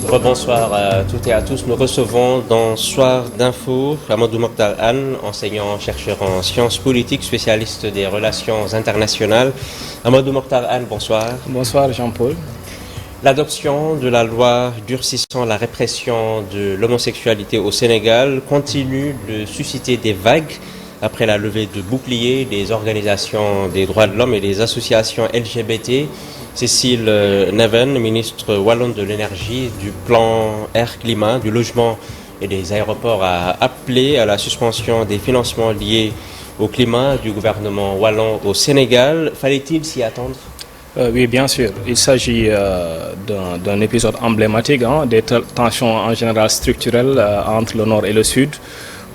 Rebonsoir à toutes et à tous. Nous recevons dans Soir d'Info Amadou Mokhtar Anne, enseignant-chercheur en sciences politiques, spécialiste des relations internationales. Amadou Mokhtar Anne, bonsoir. Bonsoir Jean-Paul. L'adoption de la loi durcissant la répression de l'homosexualité au Sénégal continue de susciter des vagues après la levée de boucliers des organisations des droits de l'homme et des associations LGBT. Cécile Neven, ministre wallonne de l'énergie, du plan air-climat, du logement et des aéroports, a appelé à la suspension des financements liés au climat du gouvernement wallon au Sénégal. Fallait-il s'y attendre ? Oui, bien sûr. Il s'agit d'un épisode emblématique des tensions en général structurelles entre le nord et le sud,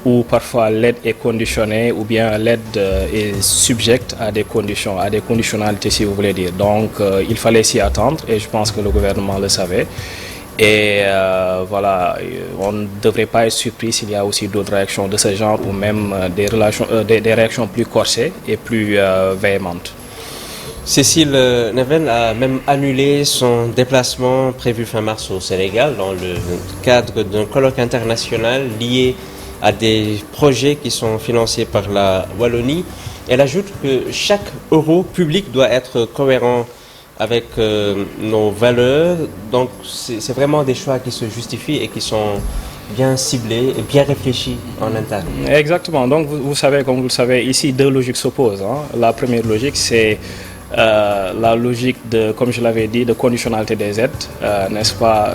où parfois l'aide est conditionnée ou bien l'aide est subjecte à des conditions, à des conditionnalités si vous voulez dire. Donc il fallait s'y attendre et je pense que le gouvernement le savait. Et voilà, on ne devrait pas être surpris s'il y a aussi d'autres réactions de ce genre ou même des réactions plus corsées et plus véhémentes. Cécile Neven a même annulé son déplacement prévu fin mars au Sénégal dans le cadre d'un colloque international lié à des projets qui sont financés par la Wallonie. Elle ajoute que chaque euro public doit être cohérent avec nos valeurs. Donc c'est vraiment des choix qui se justifient et qui sont bien ciblés et bien réfléchis en interne. Exactement. Donc vous savez, comme vous le savez, ici deux logiques s'opposent. La première logique, c'est la logique de, comme je l'avais dit, de conditionnalité des aides, n'est-ce pas,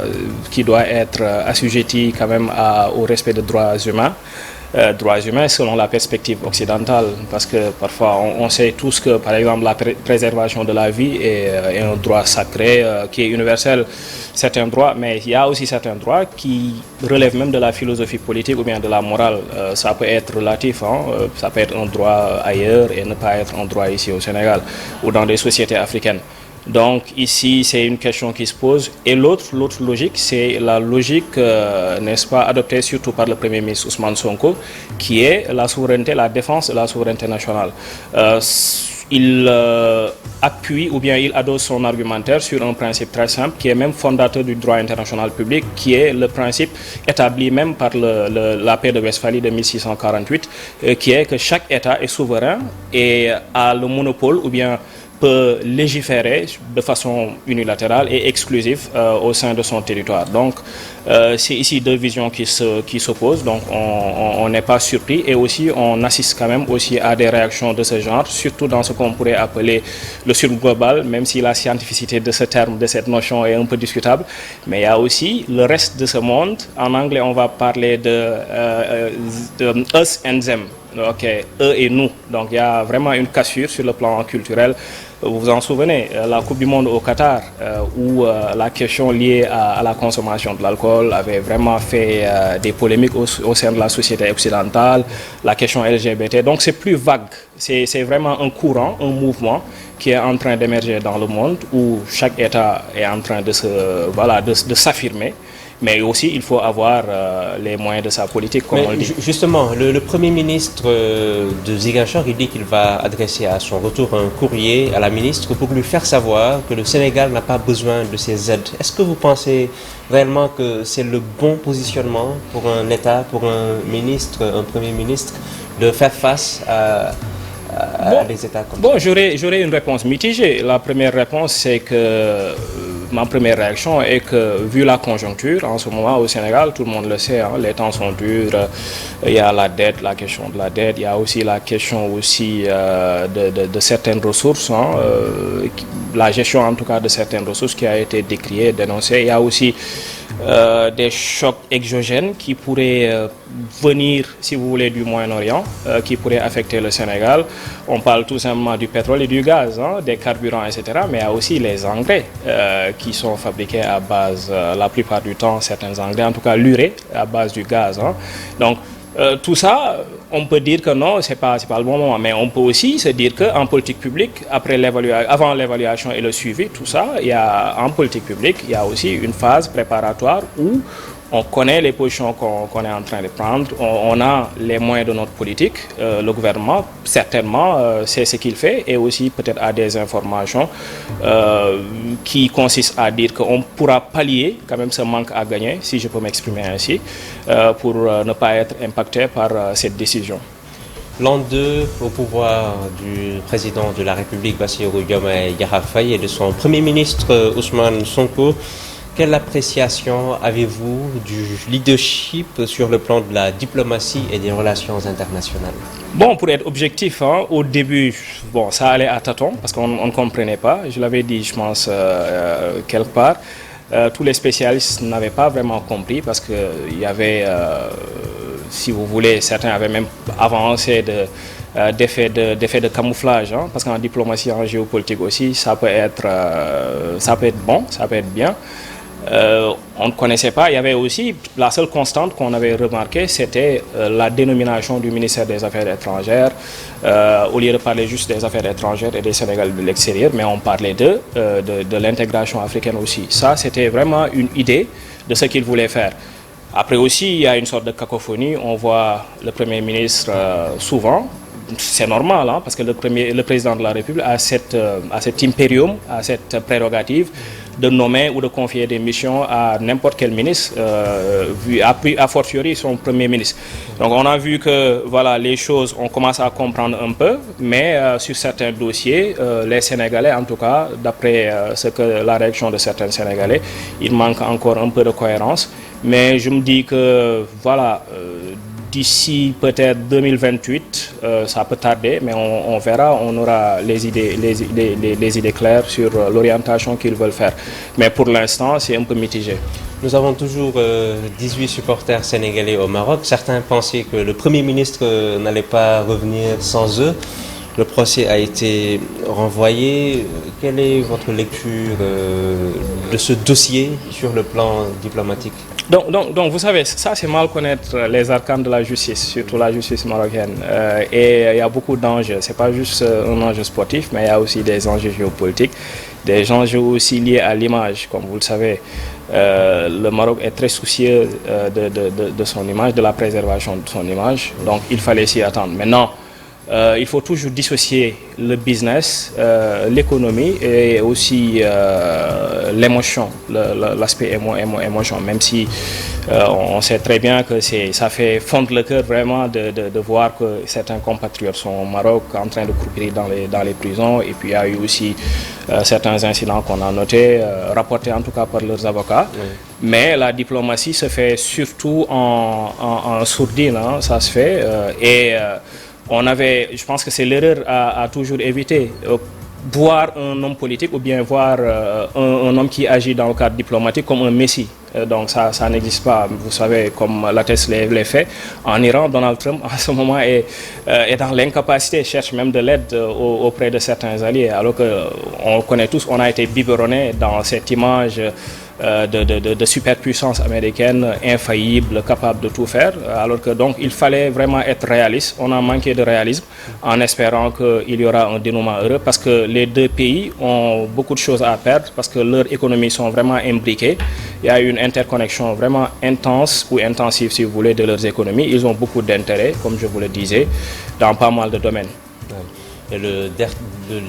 qui doit être assujettie quand même au respect des droits humains selon la perspective occidentale, parce que parfois on sait tous que par exemple la préservation de la vie est un droit sacré qui est universel, certains droits, mais il y a aussi certains droits qui relèvent même de la philosophie politique ou bien de la morale. Ça peut être relatif, ça peut être un droit ailleurs et ne pas être un droit ici au Sénégal ou dans des sociétés africaines. Donc ici, c'est une question qui se pose. Et l'autre logique, c'est la logique, n'est-ce pas, adoptée surtout par le Premier ministre Ousmane Sonko, qui est la souveraineté, la défense de la souveraineté nationale. Il appuie ou bien il adosse son argumentaire sur un principe très simple qui est même fondateur du droit international public, qui est le principe établi même par la paix de Westphalie de 1648, qui est que chaque État est souverain et a le monopole ou bien peut légiférer de façon unilatérale et exclusive au sein de son territoire. Donc c'est ici deux visions qui s'opposent, donc on n'est pas surpris et aussi on assiste quand même aussi à des réactions de ce genre, surtout dans ce qu'on pourrait appeler le sud global, même si la scientificité de ce terme, de cette notion est un peu discutable, mais il y a aussi le reste de ce monde. En anglais on va parler de us and them. Ok, eux et nous. Donc il y a vraiment une cassure sur le plan culturel. Vous vous en souvenez, la Coupe du Monde au Qatar, où la question liée à la consommation de l'alcool avait vraiment fait des polémiques au sein de la société occidentale, la question LGBT. Donc c'est plus vague. C'est vraiment un courant, un mouvement qui est en train d'émerger dans le monde, où chaque État est en train de s'affirmer. Mais aussi, il faut avoir les moyens de sa politique, comme on le dit. Justement, le Premier ministre de Ziguinchor, il dit qu'il va adresser à son retour un courrier à la ministre pour lui faire savoir que le Sénégal n'a pas besoin de ces aides. Est-ce que vous pensez réellement que c'est le bon positionnement pour un État, pour un ministre, un Premier ministre, de faire face à des États comme ça? J'aurais une réponse mitigée. La première réponse, c'est que ma première réaction est que, vu la conjoncture en ce moment au Sénégal, tout le monde le sait, les temps sont durs, il y a la dette, la question de la dette, il y a aussi la question aussi de certaines ressources, la gestion en tout cas de certaines ressources qui a été décriée, dénoncée. Il y a aussi des chocs exogènes qui pourraient venir, si vous voulez, du Moyen-Orient, qui pourraient affecter le Sénégal. On parle tout simplement du pétrole et du gaz, des carburants, etc. Mais il y a aussi les engrais qui sont fabriqués à base, la plupart du temps, certains engrais, en tout cas l'urée, à base du gaz. Donc, tout ça, on peut dire que non, c'est pas le bon moment, mais on peut aussi se dire qu'en politique publique, avant l'évaluation et le suivi, tout ça, en politique publique, il y a aussi une phase préparatoire où On connaît les positions qu'on est en train de prendre. On a les moyens de notre politique. Le gouvernement, certainement, c'est ce qu'il fait et aussi peut-être a des informations qui consistent à dire qu'on pourra pallier quand même ce manque à gagner, si je peux m'exprimer ainsi, pour ne pas être impacté par cette décision. L'an 2 au pouvoir du président de la République, Bassirou Diomaye Diakhar Faye, et de son Premier ministre, Ousmane Sonko, quelle appréciation avez-vous du leadership sur le plan de la diplomatie et des relations internationales? Bon, pour être objectif, hein, au début, bon, ça allait à tâtons parce qu'on ne comprenait pas. Je l'avais dit, je pense, quelque part. Tous les spécialistes n'avaient pas vraiment compris parce qu'il y avait, si vous voulez, certains avaient même avancé d'effets de camouflage, hein, parce qu'en diplomatie, en géopolitique aussi, ça peut être bon, ça peut être bien. On ne connaissait pas. Il y avait aussi la seule constante qu'on avait remarquée, c'était la dénomination du ministère des Affaires étrangères. Au lieu de parler juste des affaires étrangères et des Sénégalais de l'extérieur, mais on parlait de l'intégration africaine aussi. Ça, c'était vraiment une idée de ce qu'ils voulaient faire. Après aussi, il y a une sorte de cacophonie. On voit le Premier ministre souvent. C'est normal, hein, parce que le président de la République a cet impérium, a cette prérogative de nommer ou de confier des missions à n'importe quel ministre, a fortiori son Premier ministre. Donc on a vu que voilà, les choses, on commence à comprendre un peu, mais sur certains dossiers, les Sénégalais, en tout cas, d'après ce que la réaction de certains Sénégalais, il manque encore un peu de cohérence. Mais je me dis que voilà, d'ici peut-être 2028, ça peut tarder, mais on verra, on aura les idées claires sur l'orientation qu'ils veulent faire. Mais pour l'instant, c'est un peu mitigé. Nous avons toujours 18 supporters sénégalais au Maroc. Certains pensaient que le Premier ministre n'allait pas revenir sans eux. Le procès a été renvoyé. Quelle est votre lecture de ce dossier sur le plan diplomatique? Donc, vous savez, ça c'est mal connaître les arcanes de la justice, surtout la justice marocaine. Et il y a beaucoup d'enjeux. Ce n'est pas juste un enjeu sportif, mais il y a aussi des enjeux géopolitiques, des enjeux aussi liés à l'image. Comme vous le savez, le Maroc est très soucieux de son image, de la préservation de son image. Donc il fallait s'y attendre. Maintenant, il faut toujours dissocier le business, l'économie et aussi l'émotion, l'aspect émotion, même si on sait très bien que ça fait fondre le cœur vraiment de voir que certains compatriotes sont au Maroc en train de croupir dans les prisons, et puis il y a eu aussi certains incidents qu'on a notés, rapportés en tout cas par leurs avocats. Oui. Mais la diplomatie se fait surtout en sourdine, hein, ça se fait, je pense que c'est l'erreur à toujours éviter. Voir un homme politique ou bien voir un homme qui agit dans le cadre diplomatique comme un messie. Donc ça n'existe pas. Vous savez, comme l'atteste les faits, en Iran, Donald Trump en ce moment est dans l'incapacité, cherche même de l'aide auprès de certains alliés. Alors qu'on connaît tous, on a été biberonné dans cette image de superpuissance américaine, infaillible, capable de tout faire, alors que donc il fallait vraiment être réaliste. On a manqué de réalisme en espérant qu'il y aura un dénouement heureux, parce que les deux pays ont beaucoup de choses à perdre, parce que leurs économies sont vraiment imbriquées. Il y a une interconnexion vraiment intense ou intensive, si vous voulez, de leurs économies. Ils ont beaucoup d'intérêts, comme je vous le disais, dans pas mal de domaines. Et le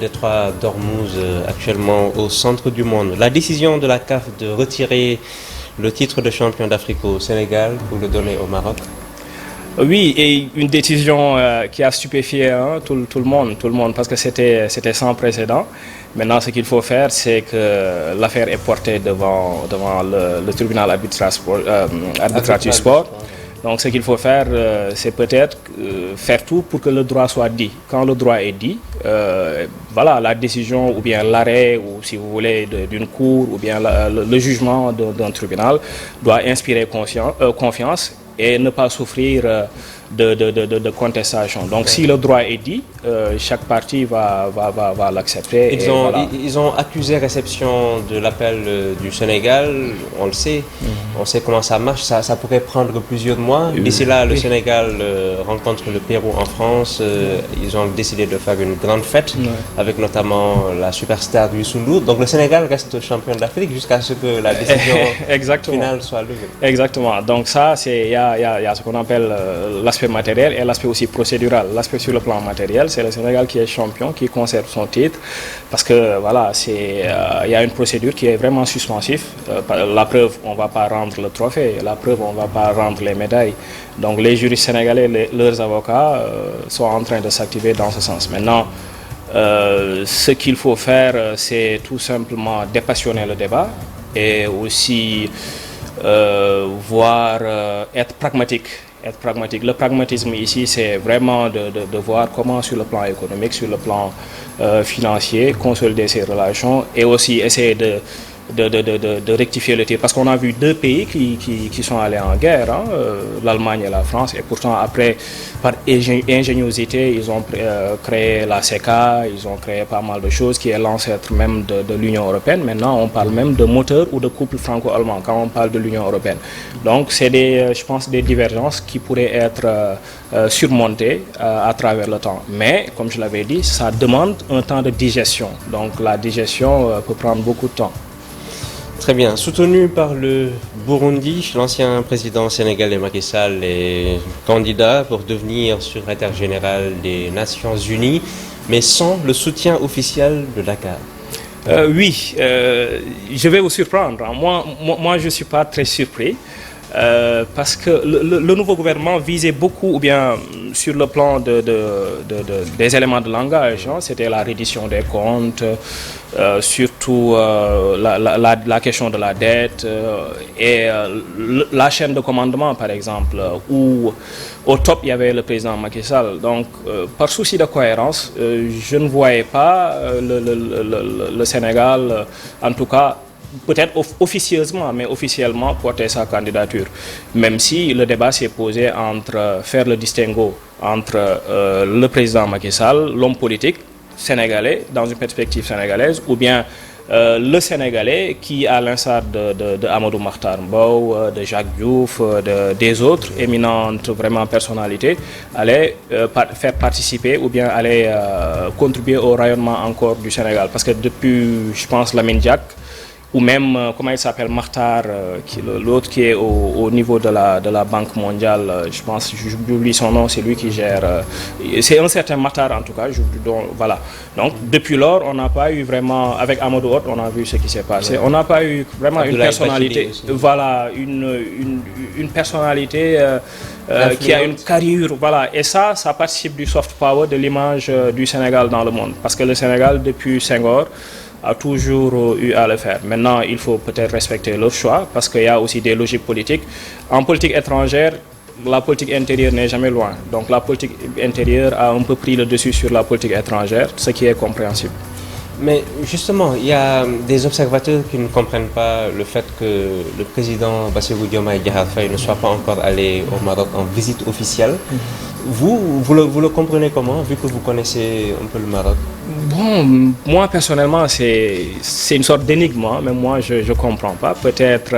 détroit d'Ormuz, actuellement au centre du monde. La décision de la CAF de retirer le titre de champion d'Afrique au Sénégal pour le donner au Maroc. Oui, et une décision qui a stupéfié tout le monde, parce que c'était sans précédent. Maintenant, ce qu'il faut faire, c'est que l'affaire est portée devant le tribunal arbitral du sport. Donc ce qu'il faut faire, c'est peut-être faire tout pour que le droit soit dit. Quand le droit est dit, voilà, la décision ou bien l'arrêt, ou si vous voulez, d'une cour, ou bien le jugement d'un tribunal doit inspirer confiance et ne pas souffrir de contestation. Donc si le droit est dit, chaque partie va l'accepter. Ils ont accusé réception de l'appel du Sénégal, on le sait, on sait comment ça marche, ça pourrait prendre plusieurs mois. D'ici là, le Sénégal rencontre le Pérou en France, ils ont décidé de faire une grande fête, avec notamment la superstar du Ndour. Donc le Sénégal reste champion d'Afrique jusqu'à ce que la décision finale soit levée. Exactement. Donc ça, il y a ce qu'on appelle l'aspect matériel et l'aspect aussi procédural. L'aspect sur le plan matériel, c'est le Sénégal qui est champion, qui conserve son titre, parce que voilà, il y a une procédure qui est vraiment suspensive. La preuve, on ne va pas rendre le trophée, la preuve, on ne va pas rendre les médailles. Donc les juristes sénégalais, leurs avocats sont en train de s'activer dans ce sens. Maintenant, ce qu'il faut faire, c'est tout simplement dépassionner le débat et aussi être pragmatique. Le pragmatisme ici, c'est vraiment de voir comment sur le plan économique, sur le plan financier, consolider ces relations et aussi essayer de rectifier le tir. Parce qu'on a vu deux pays qui sont allés en guerre, hein, l'Allemagne et la France, et pourtant après, par ingéniosité, ils ont créé la CECA, ils ont créé pas mal de choses qui est l'ancêtre même de l'Union européenne. Maintenant, on parle même de moteur ou de couple franco-allemand quand on parle de l'Union européenne. Donc, c'est je pense, des divergences qui pourraient être surmontées à travers le temps. Mais, comme je l'avais dit, ça demande un temps de digestion. Donc, la digestion peut prendre beaucoup de temps. Très bien. Soutenu par le Burundi, l'ancien président sénégalais Macky Sall est candidat pour devenir secrétaire général des Nations Unies, mais sans le soutien officiel de Dakar. Oui, je vais vous surprendre. Moi je ne suis pas très surpris. Parce que le nouveau gouvernement visait beaucoup, ou bien sur le plan des éléments de langage, hein, c'était la reddition des comptes, surtout la question de la dette et la chaîne de commandement, par exemple, où au top il y avait le président Macky Sall. Donc, par souci de cohérence, je ne voyais pas le Sénégal, en tout cas, peut-être officieusement, mais officiellement porter sa candidature. Même si le débat s'est posé entre faire le distinguo entre le président Macky Sall, l'homme politique sénégalais, dans une perspective sénégalaise, ou bien le Sénégalais qui, à l'instar de Amadou Mahtar Mbow, de Jacques Diouf, des autres éminentes vraiment personnalités, allait faire participer ou bien allait contribuer au rayonnement encore du Sénégal. Parce que depuis, je pense, Lamine Diack, ou même, comment il s'appelle, Mahtar, l'autre qui est au niveau de la Banque mondiale, je pense, j'oublie son nom, c'est lui qui gère, c'est un certain Mahtar en tout cas, voilà. Donc, depuis lors, on n'a pas eu vraiment, avec Amadou Hott, on a vu ce qui s'est passé, on n'a pas eu vraiment une personnalité, voilà, une personnalité qui a une carrure, voilà, et ça participe du soft power, de l'image du Sénégal dans le monde, parce que le Sénégal, depuis Senghor, a toujours eu à le faire. Maintenant, il faut peut-être respecter leur choix parce qu'il y a aussi des logiques politiques. En politique étrangère, la politique intérieure n'est jamais loin. Donc la politique intérieure a un peu pris le dessus sur la politique étrangère, ce qui est compréhensible. Mais justement, il y a des observateurs qui ne comprennent pas le fait que le président Bassirou Diomaye Diakhar Faye ne soit pas encore allé au Maroc en visite officielle. Vous le comprenez comment, vu que vous connaissez un peu le Maroc? Bon, moi personnellement, c'est une sorte d'énigme, hein, mais moi je ne comprends pas. Peut-être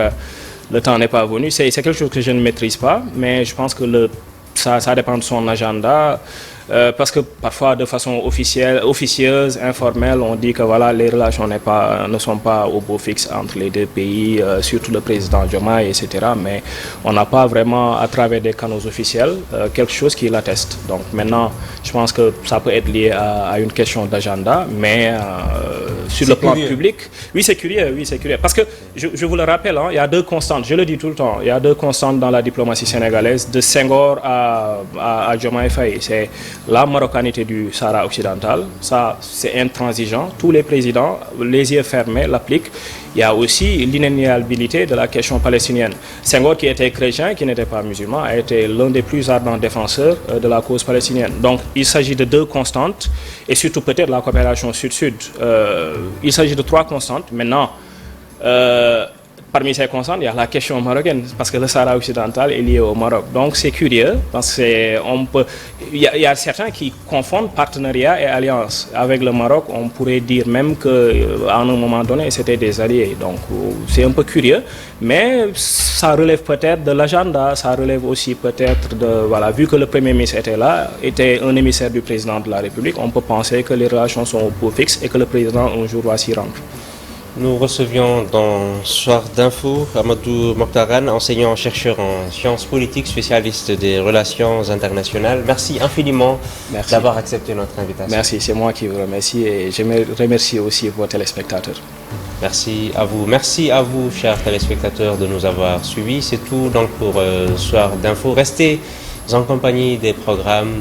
le temps n'est pas venu. C'est quelque chose que je ne maîtrise pas, mais je pense que ça dépend de son agenda. Parce que parfois, de façon officieuse, informelle, on dit que voilà, les relations ne sont pas au beau fixe entre les deux pays, surtout le président Diomaye, etc. Mais on n'a pas vraiment, à travers des canaux officiels, quelque chose qui l'atteste. Donc maintenant, je pense que ça peut être lié à une question d'agenda, mais sur le plan public, oui, c'est curieux, Parce que, je vous le rappelle, hein, il y a deux constantes, je le dis tout le temps, il y a deux constantes dans la diplomatie sénégalaise, de Senghor à Diomaye Faye. C'est la marocanité du Sahara occidental, ça c'est intransigeant, tous les présidents, les yeux fermés, l'appliquent. Il y a aussi l'inaliénabilité de la question palestinienne. Senghor, qui était chrétien, qui n'était pas musulman, a été l'un des plus ardents défenseurs de la cause palestinienne. Donc il s'agit de deux constantes, et surtout peut-être la coopération sud-sud. Il s'agit de trois constantes. Maintenant, parmi ces constantes, il y a la question marocaine, parce que le Sahara occidental est lié au Maroc. Donc c'est curieux, parce qu'il y a certains qui confondent partenariat et alliance. Avec le Maroc, on pourrait dire même qu'à un moment donné, c'était des alliés. Donc c'est un peu curieux, mais ça relève peut-être de l'agenda, ça relève aussi peut-être de... Voilà, vu que le Premier ministre était là, était un émissaire du président de la République, on peut penser que les relations sont au beau fixe et que le président un jour va s'y rendre. Nous recevions dans Soir d'Info Amadou Mokhtaran, enseignant-chercheur en sciences politiques, spécialiste des relations internationales. Merci infiniment d'avoir accepté notre invitation. Merci, c'est moi qui vous remercie et je remercie aussi vos téléspectateurs. Merci à vous, chers téléspectateurs, de nous avoir suivis. C'est tout donc pour Soir d'Info. Restez en compagnie des programmes de